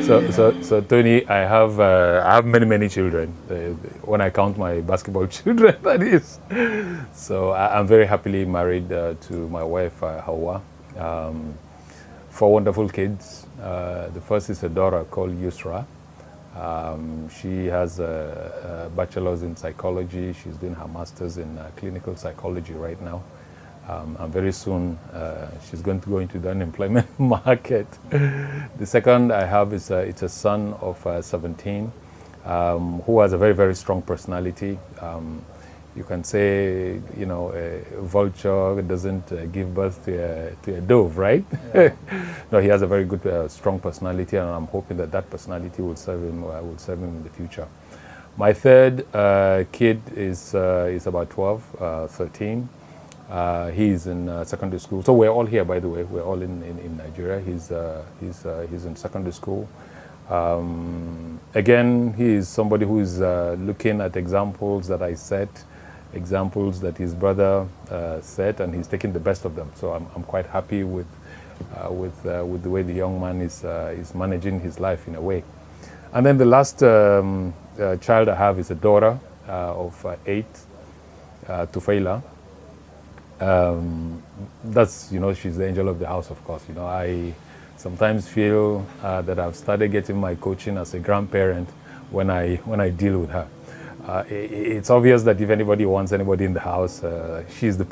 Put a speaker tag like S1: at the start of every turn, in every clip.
S1: So Tony, I have many children. When I count my basketball children, that is. So I'm very happily married to my wife Hawa. 4 wonderful kids. The first is a daughter called Yusra. She has a bachelor's in psychology. She's doing her master's in clinical psychology right now. And very soon she's going to go into the unemployment market. The second I have is it's a son of 17 who has a very strong personality. You can say, you know, a vulture doesn't give birth to a dove, right? Yeah. No, he has a very good, strong personality, and I'm hoping that that personality will serve him in the future. My third kid is about 12, 13. He's in secondary school. So we're all here, by the way. We're all in Nigeria. He's in secondary school. Again, he is somebody who is looking at examples that I set, examples that his brother set, and he's taking the best of them. So I'm quite happy with the way the young man is managing his life in a way. And then the last child I have is a daughter of 8, Tufaila. That's, you know, she's the angel of the house, of course. You know, I sometimes feel that I've started getting my coaching as a grandparent when I deal with her. It's obvious that if anybody wants anybody in the house, she's the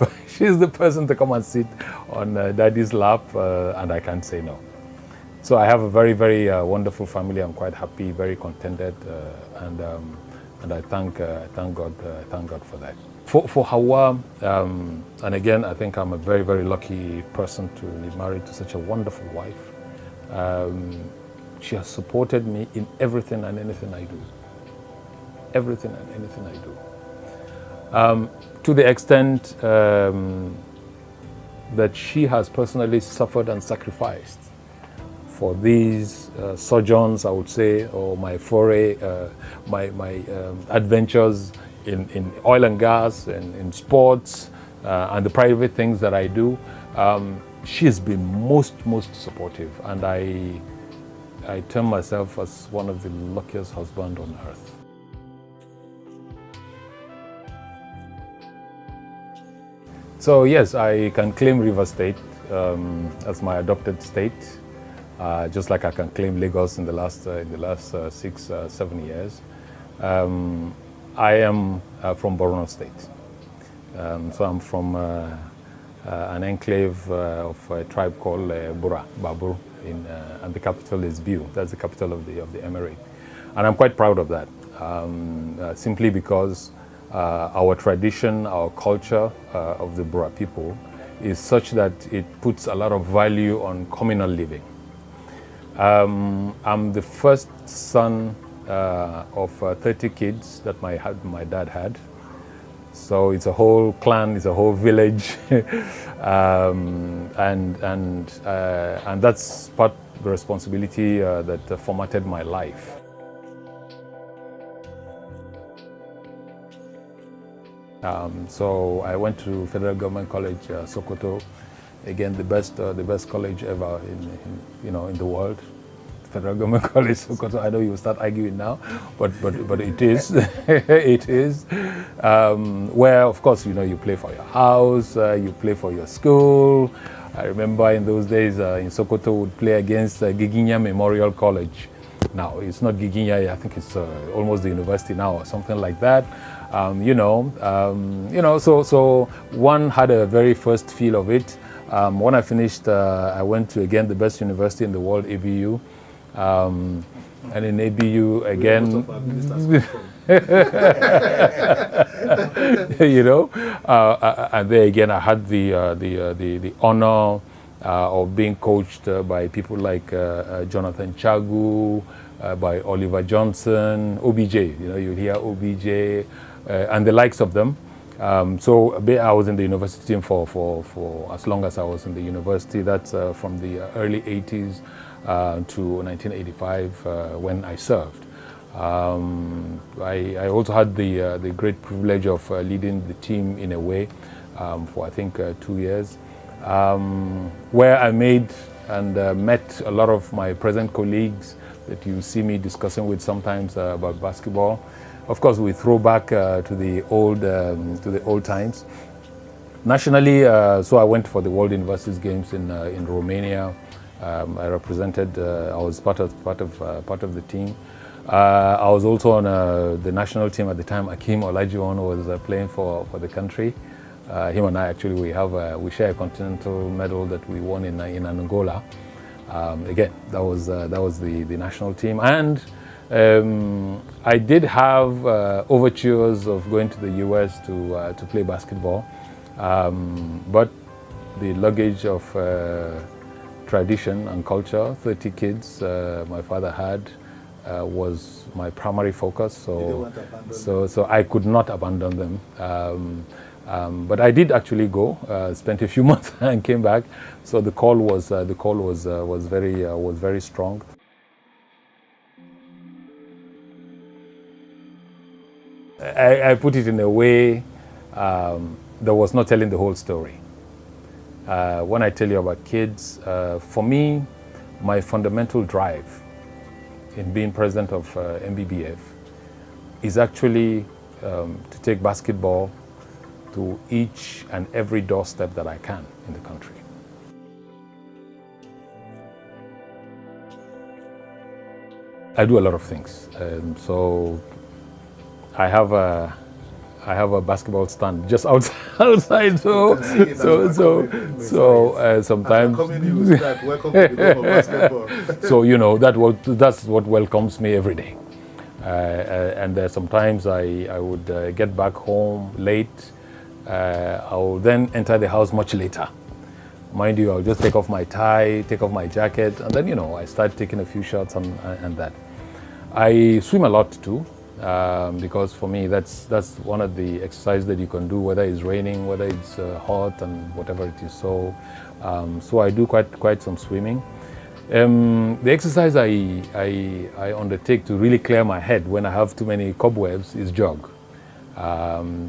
S1: person to come and sit on daddy's lap, and I can't say no. So I have a very wonderful family. I'm quite happy, very contented, and I thank God for that. For Hawa, and again, I think I'm a very lucky person to be married to such a wonderful wife. She has supported me in everything and anything I do. Everything and anything I do. To the extent that she has personally suffered and sacrificed for these sojourns, I would say, or my foray, my adventures in oil and gas and in sports and the private things that I do. She has been most supportive, and I term myself as one of the luckiest husbands on earth. So yes, I can claim Rivers State as my adopted state, just like I can claim Lagos in the last 6-7 years. I am from Borno State, so I'm from an enclave of a tribe called Babur, and the capital is Biu. That's the capital of the emirate, and I'm quite proud of that, simply because our tradition, our culture of the Bura people is such that it puts a lot of value on communal living. I'm the first son of 30 kids that my dad had. So it's a whole clan, it's a whole village, and that's part of the responsibility that formatted my life. So I went to Federal Government College, Sokoto. Again, the best college ever in the world. Federal Government College, Sokoto. I know you will start arguing now, but it is, it is. Where, of course, you play for your house, you play for your school. I remember in those days in Sokoto, we would play against Giginya Memorial College. Now it's not Giginya, I think it's almost the university now or something like that. So one had a very first feel of it. When I finished, I went to, again, the best university in the world, ABU. And in ABU, again, and there again, I had the honor of being coached by people like Jonathan Chagu, by Oliver Johnson, OBJ. You hear OBJ, and the likes of them. So I was in the university team for as long as I was in the university. That's from the early 80s to 1985 when I served. I also had the great privilege of leading the team in a way for I think 2 years, where I made and met a lot of my present colleagues, that you see me discussing with sometimes about basketball. Of course, we throw back to the old times. Nationally, so I went for the World Universities Games in Romania. I represented. I was part of the team. I was also on the national team at the time. Akeem Olajuwon was playing for the country. Him and I actually we share a continental medal that we won in Angola. Again, that was the national team, and I did have overtures of going to the US to play basketball, but the luggage of tradition and culture, 30 kids my father had, was my primary focus. So I could not abandon them. But I did actually go, spent a few months and came back. So the call was very strong. I put it in a way that was not telling the whole story. When I tell you about kids, for me, my fundamental drive in being president of NBBF is actually to take basketball to each and every doorstep that I can in the country. I do a lot of things. So I have a basketball stand just outside. So sometimes.
S2: Welcome to the game of basketball.
S1: So that's what welcomes me every day. And sometimes I would get back home late. I will then enter the house much later. Mind you, I'll just take off my tie, take off my jacket, and then I start taking a few shots and that. I swim a lot too. Because for me that's one of the exercises that you can do, whether it's raining, whether it's hot, and whatever it is. So I do quite some swimming. The exercise I undertake to really clear my head when I have too many cobwebs is jog.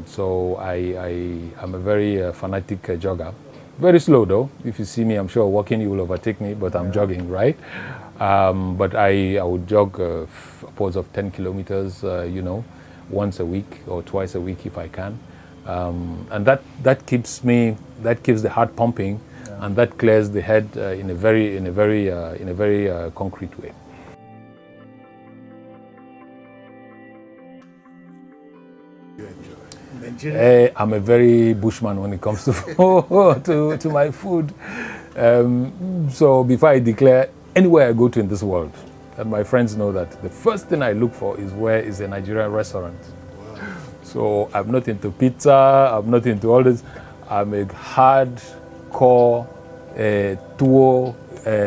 S1: So I'm a very fanatic jogger. Very slow though. If you see me, I'm sure walking you will overtake me, but I'm jogging, right? But I would jog upwards of 10 kilometers, once a week or twice a week if I can, and that keeps the heart pumping, and that clears the head in a very concrete way. I'm a very bushman when it comes to my food. So before I declare anywhere I go to in this world, and my friends know that the first thing I look for is where is a Nigerian restaurant. Wow. So I'm not into pizza, I'm not into all this. I'm a hardcore tuwo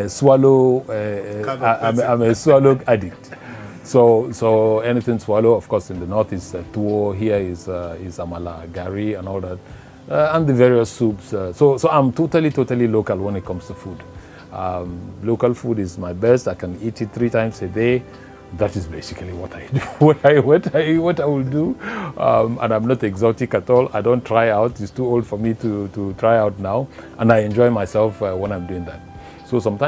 S1: swallow. I'm a swallow addict. So anything swallow, of course, in the north is tuwo. Here is amala, gari, and all that, and the various soups. So I'm totally local when it comes to food. Local food is my best. I can eat it 3 times a day. That is basically what I do. what I will do. And I'm not exotic at all. I don't try out. It's too old for me to try out now. And I enjoy myself when I'm doing that. So sometimes